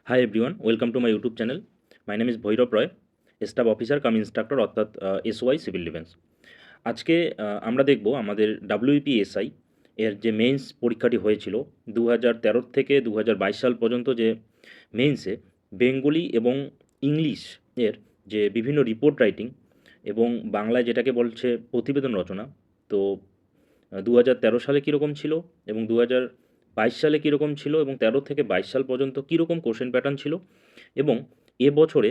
High everyone, welcome to my YouTube channel. My name is Bhairab Roy, staff officer cum instructor, অর্থাৎ SY civil defence. আজকে আমরা দেখব আমাদের WPSI এর যে মেইনস পরীক্ষাটি হয়েছিল 2013 থেকে 2022 সাল পর্যন্ত, যে মেইনসে বেঙ্গলি এবং ইংলিশ এর যে বিভিন্ন রিপোর্ট রাইটিং এবং বাংলায় যেটাকে বলছে প্রতিবেদন রচনা। তো 2013 সালে কীরকম ছিল এবং 2022 সালে কীরকম ছিল এবং 13 থেকে 22 সাল পর্যন্ত কীরকম কোশ্চেন প্যাটার্ন ছিল এবং এবছরে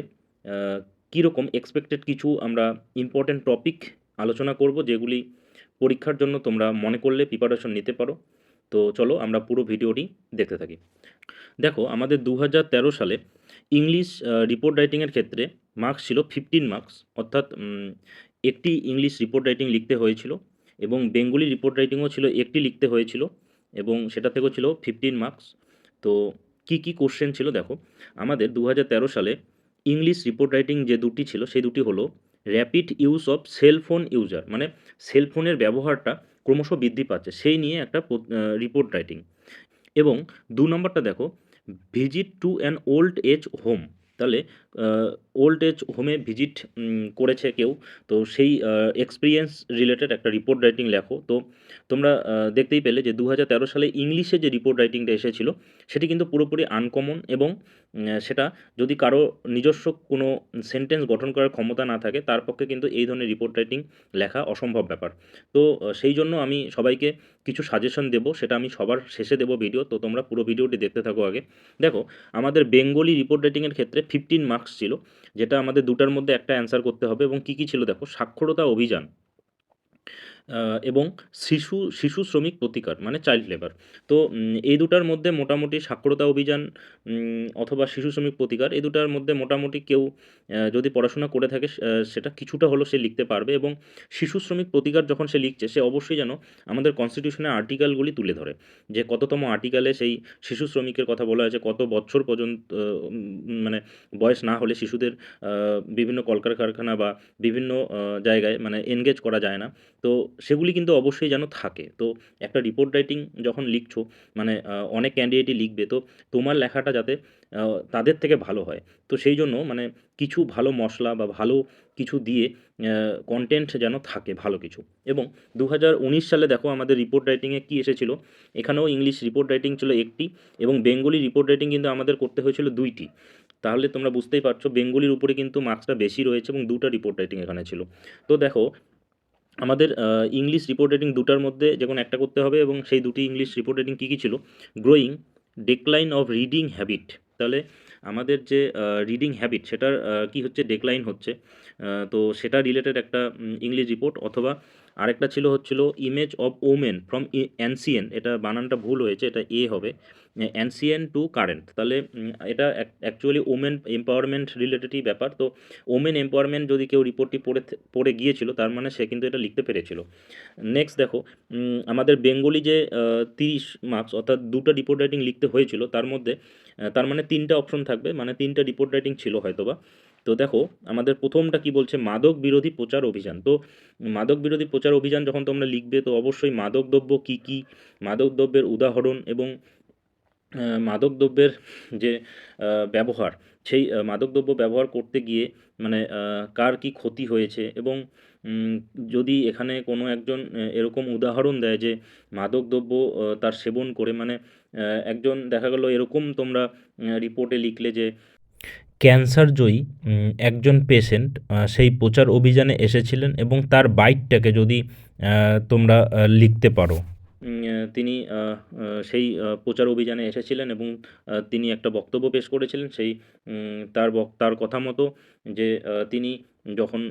কীরকম এক্সপেক্টেড কিছু আমরা ইম্পর্ট্যান্ট টপিক আলোচনা করব, যেগুলি পরীক্ষার জন্য তোমরা মনে করলে প্রিপারেশন নিতে পারো। তো চলো আমরা পুরো ভিডিওটি দেখতে থাকি। দেখো, আমাদের 2013 সালে ইংলিশ রিপোর্ট রাইটিংয়ের ক্ষেত্রে মার্কস ছিল 15 মার্কস, অর্থাৎ একটি ইংলিশ রিপোর্ট রাইটিং লিখতে হয়েছিল এবং বেঙ্গলি রিপোর্ট রাইটিংও ছিল একটি লিখতে হয়েছিল এবং সেটা থেকেও ছিল 15 মার্কস। তো কি কোশ্চেন ছিল দেখো, আমাদের 2013 সালে ইংলিশ রিপোর্ট রাইটিং যে দুটি ছিল সেই দুটি হলো rapid use of cellphone user, মানে সেলফোনের ব্যবহারটা ক্রমশ বৃদ্ধি পাচ্ছে সেই নিয়ে একটা রিপোর্ট রাইটিং। এবং 2 নম্বরটা দেখো, visit to an old age home. তাহলে ওল্ড এজ হোমে ভিজিট করেছে কেউ, তো সেই এক্সপিরিয়েন্স রিলেটেড একটা রিপোর্ট রাইটিং লেখো। তো তোমরা দেখতেই পেলে যে 2013 সালে ইংলিশে যে রিপোর্ট রাইটিংটা এসেছিল সেটি কিন্তু পুরোপুরি আনকমন এবং সেটা যদি কারো নিজস্ব কোনো সেন্টেন্স গঠন করার ক্ষমতা না থাকে তার পক্ষে কিন্তু এই ধরনের রিপোর্ট রাইটিং লেখা অসম্ভব ব্যাপার। তো সেই জন্য আমি সবাইকে কিছু সাজেশন দেবো, সেটা আমি সবার শেষে দেবো ভিডিও, তো তোমরা পুরো ভিডিওটি দেখতে থাকো আগে। দেখো, আমাদের বেঙ্গলি রিপোর্ট রাইটিংয়ের ক্ষেত্রে 15 মার্কস ছিল, যেটা আমাদের দুটার মধ্যে একটা অ্যান্সার করতে হবে এবং কী ছিল দেখো, সাক্ষরতা অভিযান এবং শিশু শ্রমিক প্রতিকার, মানে চাইল্ড লেবার। তো এই দুটার মধ্যে মোটামুটি সাক্ষরতা অভিযান অথবা শিশু শ্রমিক প্রতিকার, এই দুটার মধ্যে মোটামুটি কেউ যদি পড়াশোনা করে থাকে সেটা কিছুটা হলেও সে লিখতে পারবে। এবং শিশু শ্রমিক প্রতিকার যখন সে লিখছে, সে অবশ্যই যেন আমাদের কনস্টিটিউশনের আর্টিকেলগুলি তুলে ধরে, যে কততম আর্টিকেলে সেই শিশু শ্রমিকের কথা বলা হয়েছে, কত বছর পর্যন্ত মানে বয়স না হলে শিশুদের বিভিন্ন কলকারখানা বা বিভিন্ন জায়গায় মানে এনগেজ করা যায় না। তো সেগুলি কিন্তু অবশ্যই যেন থাকে। তো একটা রিপোর্ট রাইটিং যখন লিখছো, মানে অনেক ক্যান্ডিডেটই লিখবে, তো তোমার লেখাটা যাতে তাদের থেকে ভালো হয়, তো সেই জন্য মানে কিছু ভালো মশলা বা ভালো কিছু দিয়ে কন্টেন্ট যেন থাকে ভালো কিছু। এবং 2019 সালে দেখো আমাদের রিপোর্ট রাইটিংয়ে কী এসেছিল, এখানেও ইংলিশ রিপোর্ট রাইটিং ছিল একটি এবং বেঙ্গলি রিপোর্ট রাইটিং কিন্তু আমাদের করতে হয়েছিল 2টি। তাহলে তোমরা বুঝতেই পারছো বেঙ্গলির উপরে কিন্তু মার্কসটা বেশি রয়েছে এবং 2টা রিপোর্ট রাইটিং এখানে ছিল। তো দেখো, আমাদের ইংলিশ রিপোর্ট রাইটিং দুটার মধ্যে যেকোনো একটা করতে হবে এবং সেই দুটি ইংলিশ রিপোর্ট রাইটিং কী ছিল, গ্রোয়িং ডেক্লাইন অফ রিডিং হ্যাবিট। তাহলে আমাদের যে রিডিং হ্যাবিট সেটার কী হচ্ছে, ডেক্লাইন হচ্ছে, তো সেটা রিলেটেড একটা ইংলিশ রিপোর্ট। অথবা আরেকটা হচ্ছিল image of women from ancient, এটা বানানটা ভুল হয়েছে, এটা এ হবে, অ্যানসিয়েন্ট টু কারেন্ট। তাহলে এটা অ্যাকচুয়ালি ওমেন এম্পাওয়ারমেন্ট রিলেটেডই ব্যাপার। তো ওমেন এম্পাওয়ারমেন্ট যদি কেউ রিপোর্টটি পড়ে গিয়েছিল, তার মানে সে কিন্তু এটা লিখতে পেরেছিল। নেক্সট দেখো, আমাদের বেঙ্গলি যে 30 মার্কস, অর্থাৎ 2টা রিপোর্ট রাইটিং লিখতে হয়েছিল, তার মধ্যে তার মানে 3টা অপশন থাকবে, মানে 3টা রিপোর্ট রাইটিং ছিল হয়তোবা। তো দেখো, আমাদের প্রথমটা কি বলছে, মাদক বিরোধী প্রচার অভিযান। তো মাদক বিরোধী প্রচার অভিযান যখন তোমরা লিখবে, তো অবশ্যই মাদকদ্রব্য কী মাদকদ্রব্যের উদাহরণ এবং মাদকদ্রব্যের যে ব্যবহার, সেই মাদকদ্রব্য ব্যবহার করতে গিয়ে মানে কার কী ক্ষতি হয়েছে এবং যদি এখানে কোনো একজন এরকম উদাহরণ দেয় যে মাদকদ্রব্য তার সেবন করে, মানে একজন দেখা গেল এরকম তোমরা রিপোর্টে লিখলে যে ক্যান্সার জয়ী একজন পেশেন্ট সেই প্রচার অভিযানে এসেছিলেন এবং তার বাইকটাকে যদি তোমরা লিখতে পারো, তিনি সেই প্রচার অভিযানে এসেছিলেন এবং তিনি একটা বক্তব্য পেশ করেছিলেন, সেই তার কথা মতো যে তিনি যখন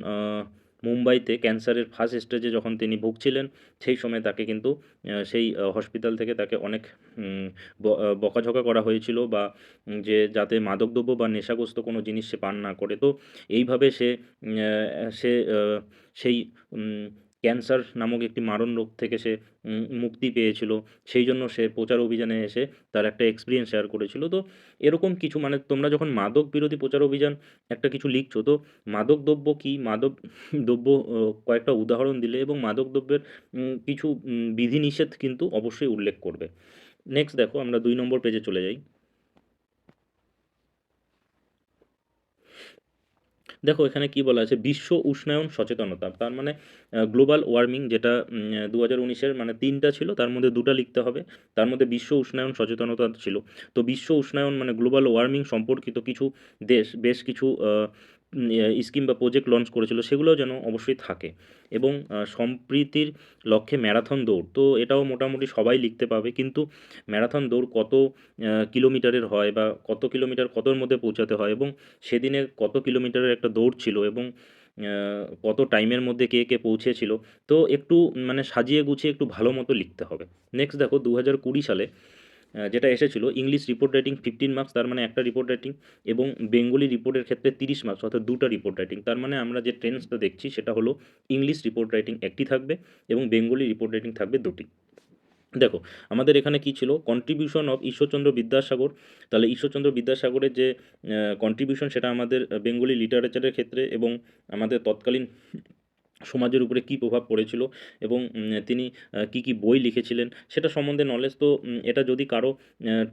মুম্বাইতে ক্যান্সারের ফার্স্ট স্টেজে যখন তিনি ভুগছিলেন, সেই সময় তাকে কিন্তু সেই হসপিটাল থেকে তাকে অনেক বকাঝকা করা হয়েছিল, বা যে যাতে মাদকদ্রব্য বা নেশাগ্রস্ত কোনো জিনিস সে পান না করে। তো এইভাবে সে সেই ক্যান্সার নামক একটি মারণ রোগ থেকে সে মুক্তি পেয়েছিল। সেই জন্য সে প্রচার অভিযানে এসে তার একটা এক্সপিরিয়েন্স শেয়ার করেছিল। তো এরকম কিছু, মানে তোমরা যখন মাদক বিরোধী প্রচার অভিযান একটা কিছু লিখছো, তো মাদকদ্রব্য কী, মাদক দ্রব্য কয়েকটা উদাহরণ দিলে এবং মাদকদ্রব্যের কিছু বিধিনিষেধ কিন্তু অবশ্যই উল্লেখ করবে। নেক্সট দেখো, আমরা 2 নম্বর পেজে চলে যাই। দেখো এখানে কি বলা আছে, বিশ্ব উষ্ণায়ন সচেতনতা, তার মানে গ্লোবাল ওয়ার্মিং, যেটা 2019-এর মানে 3টা ছিল, তার মধ্যে 2টা লিখতে হবে। তার মধ্যে বিশ্ব উষ্ণায়ন সচেতনতা ছিল। তো বিশ্ব উষ্ণায়ন মানে গ্লোবাল ওয়ার্মিং সম্পর্কিত কিছু দেশ বেশ কিছু স্কিম বা প্রজেক্ট লঞ্চ করেছিল, সেগুলোও যেন অবশ্যই থাকে। এবং সম্প্রীতির লক্ষ্যে ম্যারাথন দৌড়, তো এটাও মোটামুটি সবাই লিখতে পাবে, কিন্তু ম্যারাথন দৌড় কত কিলোমিটারের হয় বা কত কিলোমিটার কতর মধ্যে পৌঁছাতে হয়, এবং সেদিনে কত কিলোমিটারের একটা দৌড় ছিল, এবং কত টাইমের মধ্যে কে কে পৌঁছেছিল, তো একটু মানে সাজিয়ে গুছিয়ে একটু ভালো মতো লিখতে হবে। নেক্সট দেখো 2020 সালে যেটা এসেছিল, ইংলিশ রিপোর্ট রাইটিং 15 মার্কস, তার মানে একটা রিপোর্ট রাইটিং, এবং বেঙ্গলি রিপোর্টের ক্ষেত্রে 30 মার্কস, অর্থাৎ 2টা রিপোর্ট রাইটিং। তার মানে আমরা যে ট্রেন্ডসটা দেখছি সেটা হলো ইংলিশ রিপোর্ট রাইটিং একটি থাকবে এবং বেঙ্গলি রিপোর্ট রাইটিং থাকবে 2টি। দেখো আমাদের এখানে কি ছিল, কন্ট্রিবিউশন অফ ঈশ্বরচন্দ্র বিদ্যাসাগর, তাহলে ঈশ্বরচন্দ্র বিদ্যাসাগরের যে কন্ট্রিবিউশন সেটা আমাদের বেঙ্গলি লিটারেচারের ক্ষেত্রে এবং আমাদের তৎকালীন সমাজের উপরে কী প্রভাব পড়েছিল, এবং তিনি কী কী বই লিখেছিলেন সেটা সম্বন্ধে নলেজ। তো এটা যদি কারো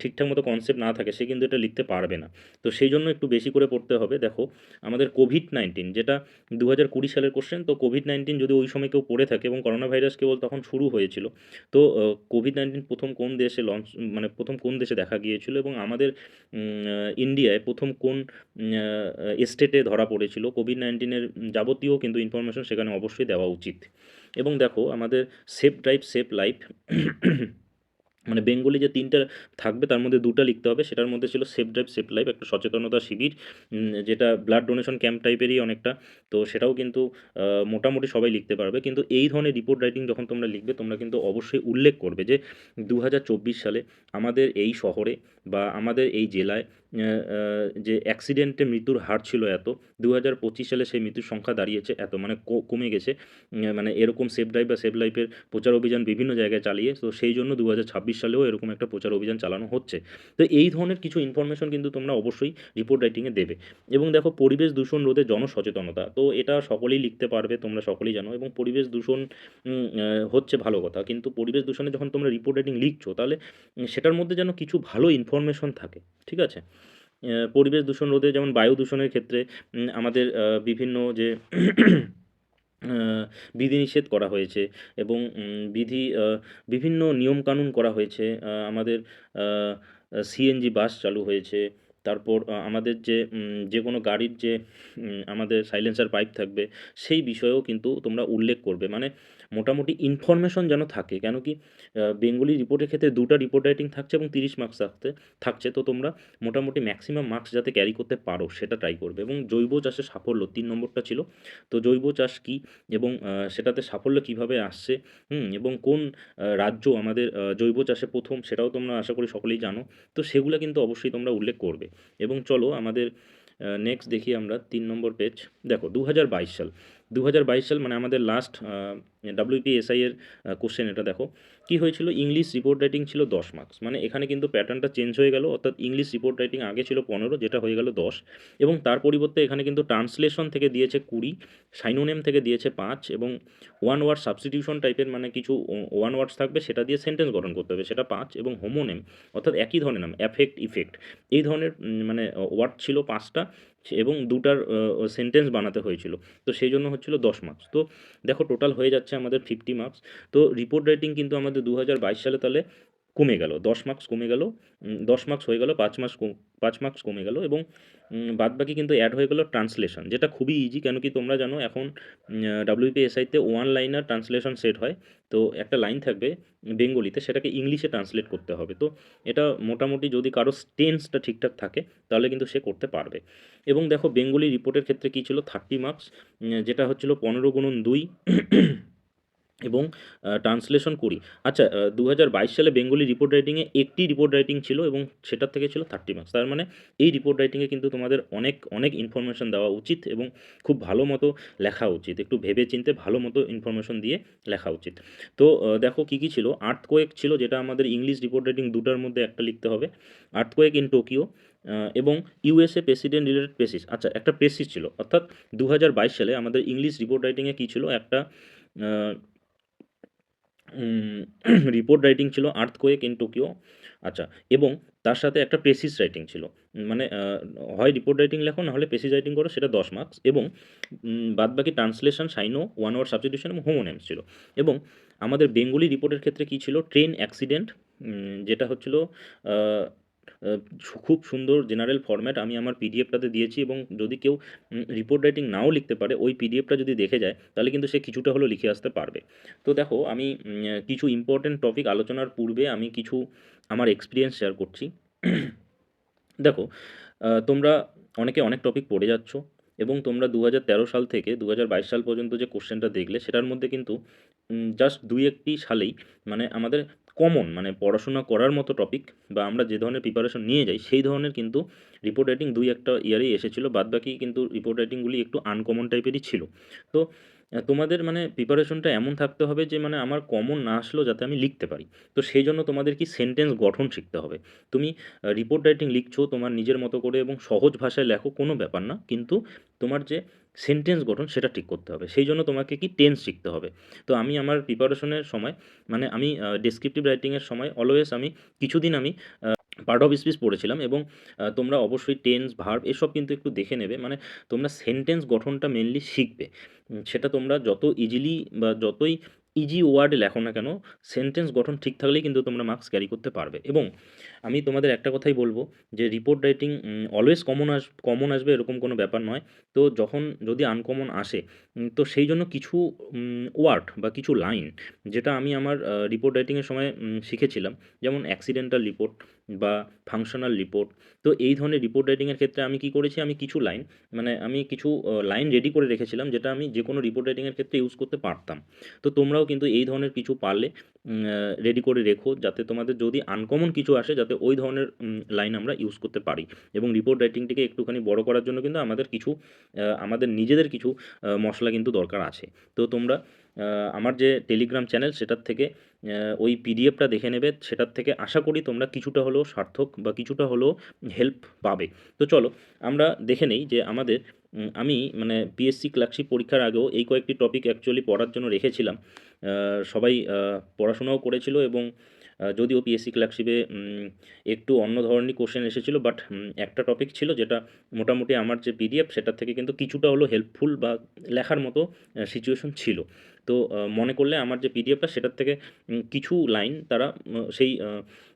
ঠিকঠাক মতো কনসেপ্ট না থাকে, সে কিন্তু এটা লিখতে পারবে না। তো সেই জন্য একটু বেশি করে পড়তে হবে। দেখো আমাদের কোভিড-19, যেটা 2020 সালের কোশ্চেন, তো কোভিড-19 যদি ওই সময় কেউ পড়ে থাকে, এবং করোনা ভাইরাস কেবল তখন শুরু হয়েছিল, তো কোভিড-19 প্রথম কোন দেশে লঞ্চ, মানে প্রথম কোন দেশে দেখা গিয়েছিল, এবং আমাদের ইন্ডিয়ায় প্রথম কোন স্টেটে ধরা পড়েছিল, কোভিড-19-এর যাবতীয় কিন্তু ইনফরমেশন সেখানে অবশ্যই দেওয়া উচিত। এবং দেখো আমাদের সেফ ড্রাইভ সেভ লাইফ, মানে বেঙ্গলি যে 3টা থাকবে তার মধ্যে 2টা লিখতে হবে। সেটার মধ্যে ছিল সেফ ড্রাইভ সেভ লাইফ, একটা সচেতনতা শিবির, যেটা ব্লাড ডোনেশন ক্যাম্প টাইপেরই অনেকটা। তো সেটাও কিন্তু মোটামুটি সবাই লিখতে পারবে, কিন্তু এই ধরনের রিপোর্ট রাইটিং যখন তোমরা লিখবে, তোমরা কিন্তু অবশ্যই উল্লেখ করবে যে 2024 সালে আমাদের এই শহরে বা আমাদের এই জেলায় যে অ্যাক্সিডেন্টে মৃত্যুর হার ছিল এত, 2025 সালে সেই মৃত্যুর সংখ্যা দাঁড়িয়েছে এত, মানে কমে গেছে। মানে এরকম সেফ ড্রাইভ বা সেভ লাইফের প্রচার অভিযান বিভিন্ন জায়গায় চালিয়ে, তো সেই জন্য 2026 সালেও এরকম একটা প্রচার অভিযান চালানো হচ্ছে। তো এই ধরনের কিছু ইনফরমেশন কিন্তু তোমরা অবশ্যই রিপোর্ট রাইটিংয়ে দেবে। এবং দেখো পরিবেশ দূষণ রোধে জনসচেতনতা, তো এটা সকলেই লিখতে পারবে, তোমরা সকলেই জানো। এবং পরিবেশ দূষণ হচ্ছে ভালো কথা, কিন্তু পরিবেশ দূষণে যখন তোমরা রিপোর্ট রাইটিং লিখছো, তাহলে সেটার মধ্যে যেন কিছু ভালো ইনফরমেশন থাকে, ঠিক আছে? পরিবেশ দূষণ রোধে যেমন বায়ু দূষণের ক্ষেত্রে আমাদের বিভিন্ন যে আ বিধিনিষেধ করা হয়েছে, এবং বিভিন্ন নিয়মকানুন করা হয়েছে। আমাদের আ সিএনজি বাস চালু হয়েছে। তারপর আমাদের যে যেকোনো গাড়ির যে আমাদের সাইলেন্সার পাইপ থাকবে, সেই বিষয়েও কিন্তু তোমরা উল্লেখ করবে। মানে মোটামুটি ইনফরমেশন যেন থাকে। কেন কি বেঙ্গলি রিপোর্টের ক্ষেত্রে 2টা রিপোর্ট রাইটিং থাকছে এবং 30 মার্কস থাকছে। তো তোমরা মোটামুটি ম্যাক্সিমাম মার্কস যাতে ক্যারি করতে পারো সেটা ট্রাই করবে। এবং জৈব চাষের সাফল্য 3 নম্বরটা ছিল। তো জৈব চাষ কী এবং সেটাতে সাফল্য কীভাবে আসছে, এবং কোন রাজ্য আমাদের জৈব চাষে প্রথম, সেটাও তোমরা আশা করি সকলেই জানো। তো সেগুলা কিন্তু অবশ্যই তোমরা উল্লেখ করবে। এবং চলো আমাদের নেক্সট দেখি আমরা 3 নম্বর পেজ। দেখো 2022 সাল, 2022 সাল মানে আমাদের লাস্ট WPSI এর কোশ্চেন এটা। দেখো কী হয়েছিল, ইংলিশ রিপোর্ট রাইটিং ছিল 10 মার্কস, মানে এখানে কিন্তু প্যাটার্নটা চেঞ্জ হয়ে গেল, অর্থাৎ ইংলিশ রিপোর্ট রাইটিং আগে ছিল 15, যেটা হয়ে গেল 10, এবং তার পরিবর্তে এখানে কিন্তু ট্রান্সলেশন থেকে দিয়েছে 20, সাইনোনেম থেকে দিয়েছে 5, এবং ওয়ান ওয়ার্ড সাবস্টিটিউশন টাইপের মানে কিছু ওয়ান ওয়ার্ডস থাকবে, সেটা দিয়ে সেন্টেন্স গঠন করতে হবে, সেটা 5, এবং হোমোনেম অর্থাৎ একই ধরনের নাম, অ্যাফেক্ট, ইফেক্ট, এই ধরনের মানে ওয়ার্ড ছিল 5টা, এবং 2টার সেন্টেন্স বানাতে হয়েছিল। তো সেই জন্য হচ্ছিল 10 মার্কস। তো দেখো টোটাল হয়ে যাচ্ছে আমাদের 50 মার্কস। তো রিপোর্ট রাইটিং কিন্তু আমাদের 2022 সালে তাহলে কমে গেল, 10 মার্কস কমে গেল, 10 মার্কস হয়ে গেল, 5 মার্কস কমে গেল, এবং বাদবাকি কিন্তু অ্যাড হয়ে গেল ট্রান্সলেশন, যেটা খুবই ইজি। কেন কি তোমরা জানো এখন WPSI-তে ওয়ান লাইনার ট্রান্সলেশন সেট হয়। তো একটা লাইন থাকবে বেঙ্গলিতে, সেটাকে ইংলিশে ট্রান্সলেট করতে হবে। তো এটা মোটামুটি যদি কারো টেন্সটা ঠিকঠাক থাকে, তাহলে কিন্তু সে করতে পারবে। এবং দেখো বেঙ্গলি রিপোর্টের ক্ষেত্রে কী ছিল, 30 মার্কস, যেটা হচ্ছিল 15 × 2 এবং ট্রান্সলেশন 20। আচ্ছা 2022 সালে বেঙ্গলি রিপোর্ট রাইটিংয়ে একটি রিপোর্ট রাইটিং ছিল, এবং সেটার থেকে ছিল 30 মার্কস। তার মানে এই রিপোর্ট রাইটিংয়ে কিন্তু তোমাদের অনেক অনেক ইনফরমেশন দেওয়া উচিত, এবং খুব ভালো মতো লেখা উচিত, একটু ভেবে চিন্তে ভালো মতো ইনফরমেশন দিয়ে লেখা উচিত। তো দেখো কী কী ছিল, আর্থকোয়েক ছিল, যেটা আমাদের ইংলিশ রিপোর্ট রাইটিং 2টার মধ্যে একটা লিখতে হবে, আর্থকোয়েক ইন টোকিও, এবং ইউএসএ প্রেসিডেন্ট রিলেটেড পেসিস। আচ্ছা একটা পেসিস ছিল, অর্থাৎ 2022 সালে আমাদের ইংলিশ রিপোর্ট রাইটিংয়ে কী ছিল, একটা রিপোর্ট রাইটিং ছিল আর্থকোয়েক ইন টোকিও, আচ্ছা, এবং তার সাথে একটা প্রেসিস রাইটিং ছিল। মানে হয় রিপোর্ট রাইটিং লেখো, না হলে প্রেসিস রাইটিং করো, সেটা 10 মার্কস, এবং বাদবাকি ট্রান্সলেশন, সাইনো, 1 ওয়ার্ড সাবস্টিটিউশন এবং হোমোনেমস ছিল। এবং আমাদের বেঙ্গলি রিপোর্টের ক্ষেত্রে কী ছিল, ট্রেন অ্যাক্সিডেন্ট, যেটা হচ্ছিল আ আ খুব সুন্দর জেনারেল ফরম্যাট আমি আমার পিডিএফটাতে দিয়েছি, এবং যদি কেউ রিপোর্ট রাইটিং নাও লিখতে পারে, ওই পিডিএফটা যদি দেখে যায় তাহলে কিন্তু সে কিছুটা হলেও লিখে আসতে পারবে। তো দেখো, আমি কিছু ইম্পর্টেন্ট টপিক আলোচনার পূর্বে আমি কিছু আমার এক্সপিরিয়েন্স শেয়ার করছি। দেখো, তোমরা অনেকে অনেক টপিক পড়ে যাচ্ছ, এবং তোমরা 2013 সাল থেকে 2022 সাল পর্যন্ত যে কোশ্চেনটা দেখলে সেটার মধ্যে কিন্তু জাস্ট 2-1টি সালেই মানে আমাদের কমন, মানে পড়াশোনা করার মতো টপিক বা আমরা যে ধরনের প্রিপারেশন নিয়ে যাই সেই ধরনের কিন্তু রিপোর্ট রাইটিং 2-1টা ইয়ারেই এসেছিল। বাদবাকি কিন্তু রিপোর্ট রাইটিংগুলি একটু আনকমন টাইপেরই ছিল। তো তোমাদের মানে প্রিপারেশনটা এমন থাকতে হবে যে মানে আমার কমন না আসলেও যাতে আমি লিখতে পারি। তো সেই জন্য তোমাদের কি সেন্টেন্স গঠন শিখতে হবে। তুমি রিপোর্ট রাইটিং লিখছো তোমার নিজের মতো করে এবং সহজ ভাষায় লেখো, কোনো ব্যাপার না, কিন্তু তোমার যে সেন্টেন্স গঠন সেটা ঠিক করতে হবে। সেই জন্য তোমাকে কি টেন্স শিখতে হবে। তো আমি আমার প্রিপারেশনের সময় মানে আমি ডেসক্রিপটিভ রাইটিংয়ের সময় অলওয়েজ আমি কিছুদিন আমি পার্ট অফ স্পিচ পড়েছিলাম, এবং তোমরা অবশ্যই টেন্স, ভার্ব এসব কিন্তু একটু দেখে নেবে। মানে তোমরা সেন্টেন্স গঠনটা মেনলি শিখবে। সেটা তোমরা যত ইজিলি বা যতই ইজি ওয়ার্ডে লেখো না কেন, সেন্টেন্স গঠন ঠিক থাকলেই কিন্তু তোমরা মার্কস ক্যারি করতে পারবে। এবং আমি তোমাদের একটা কথাই বলব যে রিপোর্ট রাইটিং অলওয়েজ কমন আসবে এরকম কোনো ব্যাপার নয়। তো যখন যদি আনকমন আসে, তো সেই জন্য কিছু ওয়ার্ড বা কিছু লাইন যেটা আমি আমার রিপোর্ট রাইটিংয়ের সময় শিখেছিলাম, যেমন অ্যাক্সিডেন্টাল রিপোর্ট বা ফাংশনাল রিপোর্ট। তো এই ধরনের রিপোর্ট রাইটিংয়ের ক্ষেত্রে আমি কি করেছি, আমি কিছু লাইন মানে আমি কিছু লাইন রেডি করে রেখেছিলাম যেটা আমি যে কোনো রিপোর্ট রাইটিংয়ের ক্ষেত্রে ইউজ করতে পারতাম। তো তোমরাও কিন্তু এই ধরনের কিছু পারলে রেডি করে রেখো, যাতে তোমাদের যদি আনকমন কিছু আসে যাতে ওই ধরনের লাইন আমরা ইউজ করতে পারি। এবং রিপোর্ট রাইটিংটিকে একটুখানি বড় করার জন্য কিন্তু আমাদের কিছু আমাদের নিজেদের কিছু মশলা কিন্তু দরকার আছে। তো তোমরা আমার যে টেলিগ্রাম চ্যানেল সেটার থেকে ওই পিডিএফটা দেখে নেবে, সেটার থেকে আশা করি তোমরা কিছুটা হলেও সার্থক বা কিছুটা হলেও হেল্প পাবে। তো চলো আমরা দেখে নেই যে আমাদের আমি মানে পিএসসি ক্লার্কশিপ পরীক্ষার আগেও এই কয়েকটি টপিক অ্যাকচুয়ালি পড়ার জন্য রেখেছিলাম। সবাই পড়াশোনাও করেছিল, এবং যদিও পিএসসি ক্লার্কশিপে একটু অন্য ধরনের কোশ্চেন এসেছিল, বাট একটা টপিক ছিল যেটা মোটামুটি আমার যে পিডিএফ সেটার থেকে কিন্তু কিছুটা হলেও হেল্পফুল বা লেখার মতো সিচুয়েশন ছিল। তো মনে করলে আমার যে পিডিএফটা সেটার থেকে কিছু লাইন তারা সেই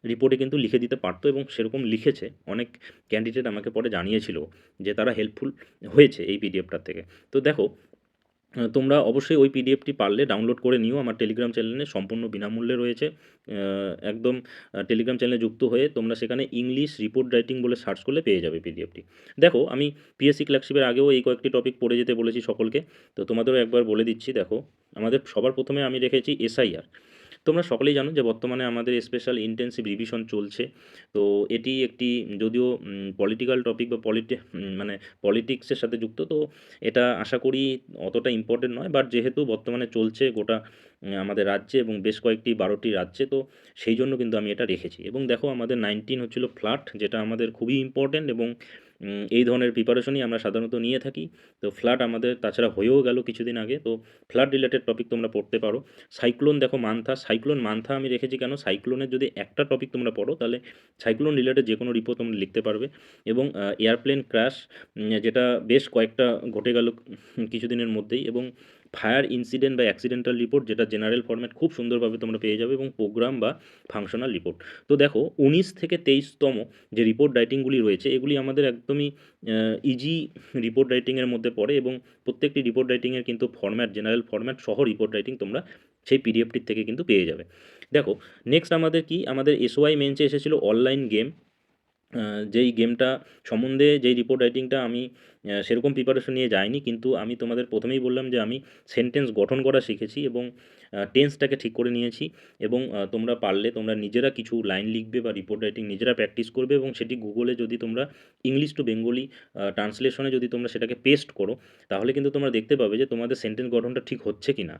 রিপোর্টে কিন্তু লিখে দিতে পারতো, এবং সেরকম লিখেছে। অনেক ক্যান্ডিডেট আমাকে পরে জানিয়েছিল যে তারা হেল্পফুল হয়েছে এই পিডিএফটার থেকে। তো দেখো, তোমরা অবশ্যই ওই পিডিএফটি পারলে ডাউনলোড করে নিও, আমার টেলিগ্রাম চ্যানেলে সম্পূর্ণ বিনামূল্যে রয়েছে। একদম টেলিগ্রাম চ্যানেলে যুক্ত হয়ে তোমরা সেখানে ইংলিশ রিপোর্ট রাইটিং বলে সার্চ করলে পেয়ে যাবে পিডিএফটি। দেখো, আমি পিএসসি ক্লার্কশিপের আগেও এই কয়েকটি টপিক পড়ে যেতে বলেছি সকলকে। তো তোমাদেরও একবার বলে দিচ্ছি। দেখো, আমাদের সবার প্রথমে আমি রেখেছি এসআইআর। তোমরা সকলেই জানো যে বর্তমানে আমাদের স্পেশাল ইন্টেন্সিভ রিভিশন চলছে। তো এটি একটি যদিও পলিটিক্যাল টপিক বা মানে পলিটিক্সের সাথে যুক্ত, তো এটা আশা করি অতটা ইম্পর্টেন্ট নয়, বাট যেহেতু বর্তমানে চলছে গোটা আমাদের রাজ্যে এবং বেশ কয়েকটি 12টি রাজ্যে, তো সেই জন্য কিন্তু আমি এটা রেখেছি। এবং দেখো, আমাদের 19 হচ্ছিল ফ্লাড, যেটা আমাদের খুবই ইম্পর্টেন্ট, এবং এই ধরনের প্রিপারেশনই আমরা সাধারণত নিয়ে থাকি। তো ফ্লাড আমাদের তাছাড়া হয়েও গেল কিছুদিন আগে, তো ফ্লাড রিলেটেড টপিক তোমরা পড়তে পারো। সাইক্লোন, দেখো মান্থা, সাইক্লোন মান্থা আমি রেখেছি কেন, সাইক্লোনের যদি একটা টপিক তোমরা পড়ো তাহলে সাইক্লোন রিলেটেড যে কোনো রিপোর্ট তোমরা লিখতে পারবে। এবং এয়ারপ্লেন ক্র্যাশ, যেটা বেশ কয়েকটা ঘটে গেল কিছুদিনের মধ্যেই, এবং ফায়ার ইনসিডেন্ট বা অ্যাক্সিডেন্টাল রিপোর্ট, যেটা জেনারেল ফরম্যাট খুব সুন্দরভাবে তোমরা পেয়ে যাবে, এবং প্রোগ্রাম বা ফাংশনাল রিপোর্ট। তো দেখো, 19 থেকে 23তম যে রিপোর্ট রাইটিংগুলি রয়েছে এগুলি আমাদের একদমই ইজি রিপোর্ট রাইটিংয়ের মধ্যে পড়ে, এবং প্রত্যেকটি রিপোর্ট রাইটিংয়ের কিন্তু ফরম্যাট, জেনারেল ফরম্যাট সহ রিপোর্ট রাইটিং তোমরা সেই পিডিএফটির থেকে কিন্তু পেয়ে যাবে। দেখো, নেক্সট আমাদের কি, আমাদের এসওয়াই মেন্সে এসেছিল অনলাইন গেম। যেই গেমটা সম্বন্ধে যেই রিপোর্ট রাইটিংটা আমি সেরকম প্রিপারেশন নিয়ে যাইনি, কিন্তু আমি তোমাদের প্রথমেই বললাম যে আমি সেন্টেন্স গঠন করা শিখেছি, এবং টেন্সটাকে ঠিক করে নিয়েছি। এবং তোমরা পারলে তোমরা নিজেরা কিছু লাইন লিখবে বা রিপোর্ট রাইটিং নিজেরা প্র্যাকটিস করবে, এবং সেটি গুগলে যদি তোমরা ইংলিশ টু বেঙ্গলি ট্রান্সলেশনে যদি তোমরা সেটাকে পেস্ট করো, তাহলে কিন্তু তোমরা দেখতে পাবে যে তোমাদের সেন্টেন্স গঠনটা ঠিক হচ্ছে কি না,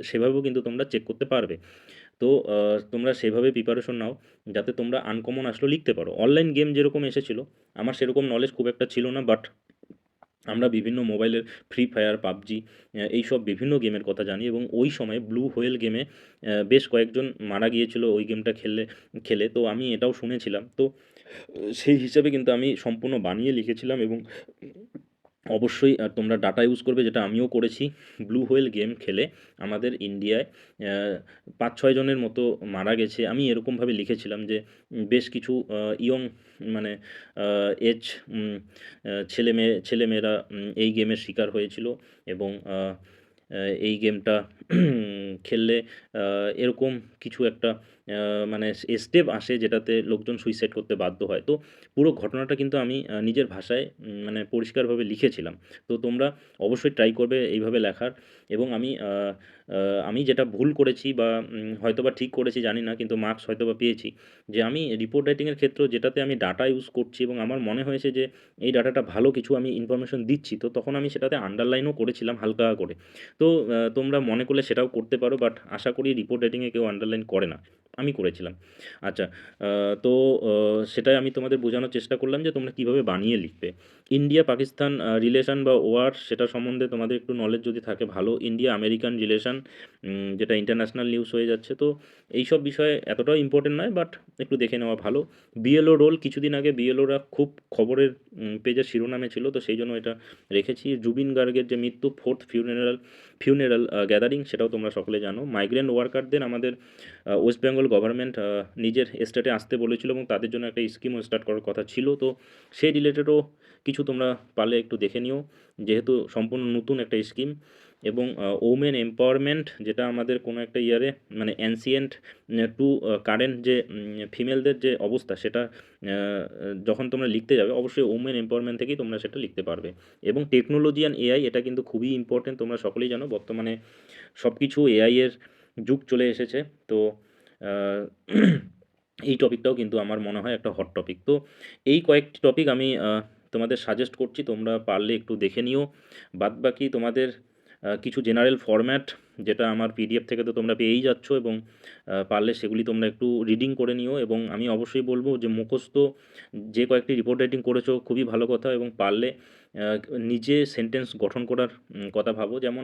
সেভাবেও কিন্তু তোমরা চেক করতে পারবে। তো তোমরা সেভাবে প্রিপারেশন নাও যাতে তোমরা আনকমন আসলেও লিখতে পারো। অনলাইন গেম যেরকম এসেছিলো আমার সেরকম নলেজ খুব একটা ছিল না, বাট আমরা বিভিন্ন মোবাইলের ফ্রি ফায়ার, পাবজি এইসব বিভিন্ন গেমের কথা জানি এবং ওই সময় ব্লু হোয়েল গেমে বেশ কয়েকজন মারা গিয়েছিল ওই গেমটা খেলে। তো আমি এটাও শুনেছিলাম। তো সেই হিসাবে কিন্তু আমি সম্পূর্ণ বানিয়ে লিখেছিলাম এবং অবশ্যই তোমরা ডাটা ইউজ করবে, যেটা আমিও করেছি। ব্লু হোয়েল গেম খেলে আমাদের ইন্ডিয়ায় ৫-৬ জনের মতো মারা গেছে। আমি এরকমভাবে লিখেছিলাম যে বেশ কিছু ইয়ং মানে এজ ছেলেমেয়েরা এই গেমের শিকার হয়েছিল এবং এই গেমটা খেললে এরকম কিছু একটা মানে স্টেপ আসে যেটাতে লোকজন সুইসাইড করতে বাধ্য হয়। তো পুরো ঘটনাটা কিন্তু আমি নিজের ভাষায় মানে পরিষ্কারভাবে লিখেছিলাম। তো তোমরা অবশ্যই ট্রাই করবে এইভাবে লেখার এবং আমি যেটা ভুল করেছি বা হয়তোবা ঠিক করেছি জানি না, কিন্তু মার্কস হয়তোবা পেয়েছি। যে আমি রিপোর্ট রাইটিংয়ের ক্ষেত্রেও যেটাতে আমি ডাটা ইউজ করছি এবং আমার মনে হয়েছে যে এই ডাটাটা ভালো কিছু আমি ইনফরমেশন দিচ্ছি, তো তখন আমি সেটাতে আন্ডারলাইনও করেছিলাম হালকা করে। তো তোমরা মনে করলে সেটাও করতে পারো, বাট আশা করি রিপোর্ট রাইটিংয়ে কেউ আন্ডারলাইন করে না। আমি করেছিলাম। আচ্ছা, তো সেটাই আমি তোমাদের বোঝানোর চেষ্টা করলাম যে তোমরা কীভাবে বানিয়ে লিখবে। ইন্ডিয়া পাকিস্তান রিলেশন বা ওয়ার, সেটা সম্বন্ধে তোমাদের একটু নলেজ যদি থাকে ভালো। ইন্ডিয়া আমেরিকান রিলেশন, যেটা ইন্টারন্যাশনাল নিউজ হয়ে যাচ্ছে, তো এইসব বিষয়ে এতটাও ইম্পর্টেন্ট নয়, বাট একটু দেখে নেওয়া ভালো। বিএলও রোল, কিছুদিন আগে বিএলওরা খুব খবরের পেজের শিরোনামে ছিল, তো সেই জন্য এটা রেখেছি। জুবিন গার্গের যে মৃত্যু, ফোর্থ ফিউনারাল গ্যাদারিং, সেটাও তোমরা সকলে জানো। মাইগ্রেন্ট ওয়ার্কারদের আমাদের ওয়েস্ট বেঙ্গল গভর্নমেন্ট নিজের স্টেটে আসতে বলেছিল এবং তাদের জন্য একটা স্কিমও স্টার্ট করার কথা ছিল। তো সেই রিলেটেডও কিছু তোমরা পারলে একটু দেখে নিও, যেহেতু সম্পূর্ণ নতুন একটা স্কিম। এবং ওমেন এম্পাওয়ারমেন্ট, যেটা আমাদের কোনো একটা ইয়ারে মানে অ্যানসিয়েন্ট টু কারেন্ট যে ফিমেলদের যে অবস্থা, সেটা যখন তোমরা লিখতে যাবে অবশ্যই ওমেন এম্পাওয়ারমেন্ট থেকেই তোমরা সেটা লিখতে পারবে। এবং টেকনোলজি অ্যান্ড এআই, এটা কিন্তু খুবই ইম্পর্টেন্ট, তোমরা সকলেই জানো বর্তমানে সব কিছু এআই এর যুগ চলে এসেছে। তো আহ, এই টপিকটাও কিন্তু আমার মনে হয় একটা হট টপিক। তো এই কয়েকটি টপিক আমি তোমাদের সাজেস্ট করছি, তোমরা পারলে একটু দেখে নিও। বাদবাকি তোমাদের কিছু জেনারেল ফরম্যাট, যেটা আমার পিডিএফ থেকে তো তোমরা পেয়েই যাচ্ছ, এবং পারলে সেগুলি তোমরা একটু রিডিং করে নিও। এবং আমি অবশ্যই বলবো যে মুখস্থ যে কয়েকটি রিপোর্ট রাইটিং করেছো খুবই ভালো কথা, এবং পারলে আহ, নিজে সেন্টেন্স গঠন করার কথা ভাবো। যেমন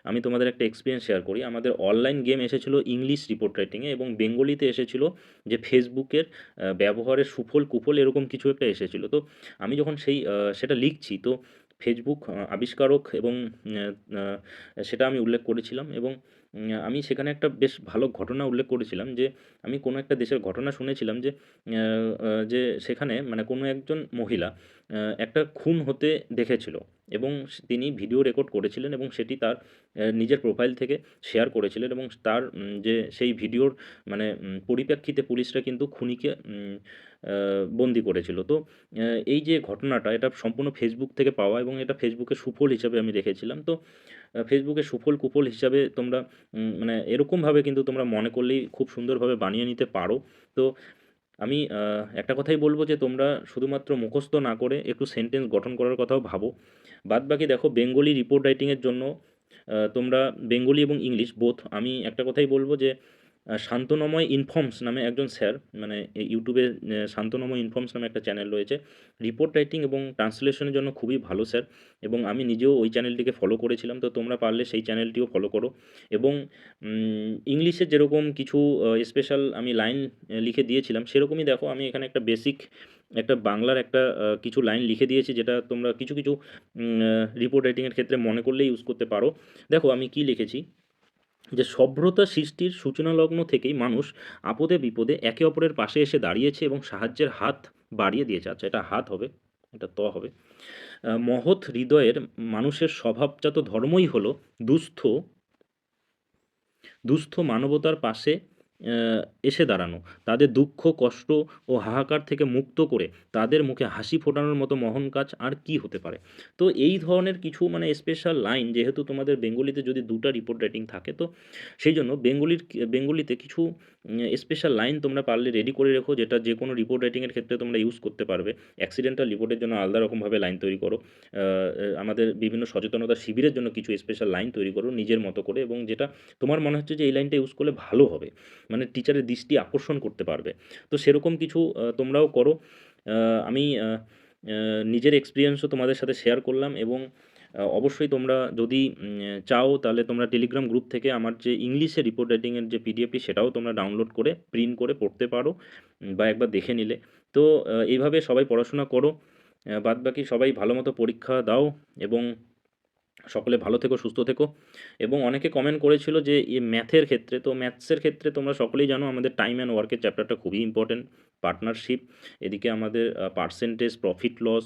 আমি তোমাদের একটা এক্সপিরিয়েন্স শেয়ার করি। আমাদের অনলাইন গেম এসেছিলো ইংলিশ রিপোর্ট রাইটিংয়ে, এবং বেঙ্গলিতে এসেছিলো যে ফেসবুকের ব্যবহারের সুফল কুফল, এরকম কিছু একটা এসেছিলো। তো আমি যখন সেটা লিখছি, তো ফেসবুক আবিষ্কারক এবং আহ, সেটা আমি উল্লেখ করেছিলাম। এবং আমি সেখানে একটা বেশ ভালো ঘটনা উল্লেখ করেছিলাম যে আমি কোনো একটা দেশের ঘটনা শুনেছিলাম যে সেখানে মানে কোনো একজন মহিলা একটা খুন হতে দেখেছিল, এবং তিনি ভিডিও রেকর্ড করেছিলেন এবং সেটি তার নিজের প্রোফাইল থেকে শেয়ার করেছিলেন। এবং তার যে সেই ভিডিওর মানে পরিপ্রেক্ষিতে পুলিশরা কিন্তু খুনিকে বন্দি করেছিল। তো এই যে ঘটনাটা, এটা সম্পূর্ণ ফেসবুক থেকে পাওয়া, এবং এটা ফেসবুকের সুফল হিসাবে আমি রেখেছিলাম। তো ফেসবুকের সুফল কুফল হিসাবে তোমরা মানে এরকমভাবে কিন্তু তোমরা মনে করলেই খুব সুন্দরভাবে বানিয়ে নিতে পারো। তো আমি একটা কথাই বলব যে তোমরা শুধুমাত্র মুখস্থ না করে একটু সেন্টেন্স গঠন করার কথাও ভাবো। বাদবাকি দেখো, বেঙ্গলি রিপোর্ট রাইটিংয়ের জন্য তোমরা বেঙ্গলি এবং ইংলিশ বোথ, আমি একটা কথাই বলব যে শান্তনময় ইনফর্মস নামে একজন স্যার, মানে ইউটিউবে শান্তনময় ইনফর্মস নামে একটা চ্যানেল রয়েছে, রিপোর্ট রাইটিং এবং ট্রান্সলেশনের জন্য খুবই ভালো স্যার। এবং আমি নিজেও ওই চ্যানেলটিকে ফলো করেছিলাম, তো তোমরা পারলে সেই চ্যানেলটিও ফলো করো। এবং ইংলিশের যেরকম কিছু স্পেশাল আমি লাইন লিখে দিয়েছিলাম, সেরকমই দেখো আমি এখানে একটা বেসিক একটা বাংলার একটা কিছু লাইন লিখে দিয়েছি, যেটা তোমরা কিছু কিছু রিপোর্ট রাইটিংয়ের ক্ষেত্রে মনে করলে ইউজ করতে পারো। দেখো আমি কি লিখেছি, যে সভ্যতা সৃষ্টির সূচনালগ্ন থেকেই মানুষ আপদে বিপদে একে অপরের পাশে এসে দাঁড়িয়েছে এবং সাহায্যের হাত বাড়িয়ে দিয়েছে। আচ্ছা, এটা হাত হবে, এটা হবে। মহৎ হৃদয়ের মানুষের স্বভাবজাত ধর্মই হলো দুস্থ দুস্থ মানবতার পাশে এসে দাঁড়ানো, তাদের দুঃখ কষ্ট ও হাহাকার থেকে মুক্ত করে তাদের মুখে হাসি ফোটানোর মতো মহান কাজ আর কি হতে পারে। তো এই ধরনের কিছু মানে স্পেশাল লাইন, যেহেতু তোমাদের বেঙ্গলিতে যদি দুটো রিপোর্ট রাইটিং থাকে, তো সেই জন্য বেঙ্গলিতে কিছু স্পেশাল লাইন তোমরা পারলে রেডি করে রেখো, যেটা যে কোনো রিপোর্ট রাইটিংয়ের ক্ষেত্রে তোমরা ইউজ করতে পারবে। অ্যাক্সিডেন্টাল রিপোর্টের জন্য আলাদা রকমভাবে লাইন তৈরি করো। আমাদের বিভিন্ন সচেতনতা শিবিরের জন্য কিছু স্পেশাল লাইন তৈরি করো নিজের মতো করে, এবং যেটা তোমার মনে হচ্ছে যে এই লাইনটা ইউজ করলে ভালো হবে, মানে টিচারের দৃষ্টি আকর্ষণ করতে পারবে। তো সেরকম কিছু তোমরাও করো। আমি নিজের এক্সপিরিয়েন্সও তোমাদের সাথে শেয়ার করলাম এবং অবশ্যই তোমরা যদি চাও তাহলে তোমরা টেলিগ্রাম গ্রুপ থেকে আমার যে ইংলিশে রিপোর্ট রাইটিংয়ের যে পিডিএফটি সেটাও তোমরা ডাউনলোড করে প্রিন্ট করে পড়তে পারো বা একবার দেখে নিলে। তো এইভাবে সবাই পড়াশোনা করো, বাদবাকি সবাই ভালো মতো পরীক্ষা দাও এবং সকলে ভালো থেকো, সুস্থ থেকো। এবং অনেকে কমেন্ট করেছিল যে ম্যাথের ক্ষেত্রে, তো ম্যাথসের ক্ষেত্রে তোমরা সকলেই জানো আমাদের টাইম অ্যান্ড ওয়ার্কের চ্যাপ্টারটা খুবই ইম্পর্টেন্ট, পার্টনারশিপ, এদিকে আমাদের percentage, profit loss,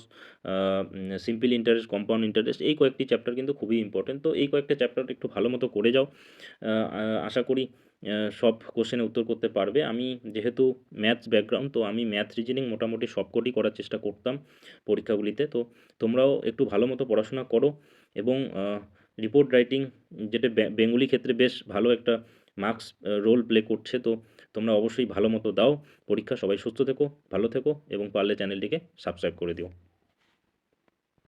simple interest, compound interest, এই কয়েকটি চ্যাপ্টার কিন্তু খুবই ইম্পর্টেন্ট। তো এই কয়েকটা চ্যাপ্টার একটু ভালো মতো করে যাও, আশা করি সব কোশ্চেনের উত্তর করতে পারবে। আমি যেহেতু ম্যাথস ব্যাকগ্রাউন্ড, তো আমি ম্যাথ রিজনিং মোটামুটি সবকটি করার চেষ্টা করতাম পরীক্ষাগুলিতে। তো তোমরাও একটু ভালো মতো পড়াশোনা করো এবং রিপোর্ট রাইটিং, যেটা বেঙ্গলি ক্ষেত্রে বেশ ভালো একটা মার্কস রোল প্লে করছে, তো তোমরা অবশ্যই ভালো মতো দাও পরীক্ষা। সবাই সুস্থ থেকো, ভালো থেকো এবং পারলে চ্যানেলটিকে সাবস্ক্রাইব করে দিও।